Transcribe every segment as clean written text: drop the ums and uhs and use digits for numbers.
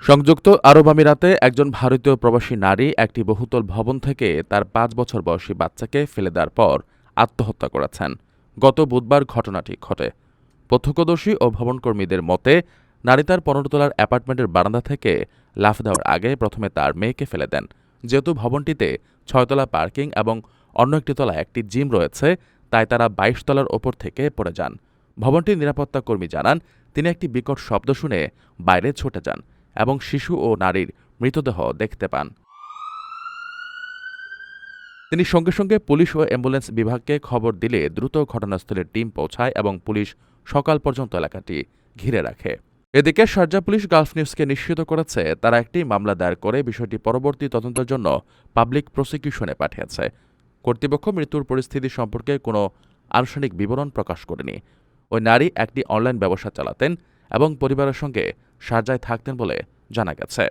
সংযুক্ত আরব আমিরাতে একজন ভারতীয় প্রবাসী নারী একটি বহুতল ভবন থেকে তার ৫ বছর বয়সী বাচ্চাকে ফেলে দেওয়ার পর আত্মহত্যা করেছেন। গত বুধবার ঘটনাটি ঘটে। প্রত্যক্ষদর্শী ও ভবনকর্মীদের মতে, নারী তার ১৫ তলার অ্যাপার্টমেন্টের বারান্দা থেকে লাফ দেওয়ার আগে প্রথমে তার মেয়েকে ফেলে দেন। যেহেতু ভবনটিতে ৬ তলা পার্কিং এবং অন্য একটি তলায় একটি জিম রয়েছে, তাই তারা ২২ তলার ওপর থেকে পড়ে যান। ভবনটির নিরাপত্তা কর্মী জানান, তিনি একটি বিকট শব্দ শুনে বাইরে ছুটে যান এবং শিশু ও নারীর মৃতদেহ দেখতে পান। তিনি সঙ্গে সঙ্গে পুলিশ ও অ্যাম্বুলেন্স বিভাগকে খবর দিলে দ্রুত ঘটনাস্থলে টিম পৌঁছায় এবং পুলিশ সকাল পর্যন্ত এলাকাটি ঘিরে রাখে। এদিকে শারজাহ পুলিশ গালফ নিউজকে নিশ্চিত করেছে, তারা একটি মামলা দায়ের করে বিষয়টি পরবর্তী তদন্তের জন্য পাবলিক প্রসিকিউশনে পাঠিয়েছে। কর্তৃপক্ষ মৃত্যুর পরিস্থিতি সম্পর্কে কোনো আনুষ্ঠানিক বিবরণ প্রকাশ করেনি। ওই নারী একটি অনলাইন ব্যবসা চালাতেন এবং পরিবারের সঙ্গে শারজায় থাকতেন বলে জানা গেছে।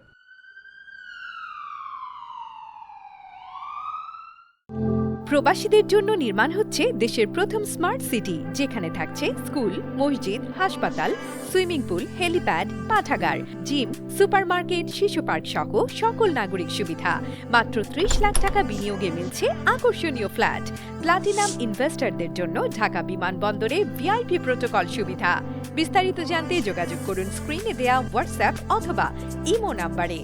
প্রবাসীদের জন্য নির্মাণ হচ্ছে দেশের প্রথম স্মার্ট সিটি, যেখানে থাকছে স্কুল, মসজিদ, হাসপাতাল, সুইমিং পুল, হেলিপ্যাড, পাঠাগার, জিম, সুপারমার্কেট, শিশু পার্ক সহ সকল নাগরিক সুবিধা। মাত্র ৩০ লাখ টাকা বিনিয়োগে মিলছে আকর্ষণীয় ফ্ল্যাট। প্লাটিনাম ইনভেস্টরদের জন্য ঢাকা বিমানবন্দরে ভিআইপি প্রোটোকল সুবিধা। বিস্তারিত জানতে যোগাযোগ করুন স্ক্রিনে দেয়া হোয়াটসঅ্যাপ অথবা ইমো নাম্বারে।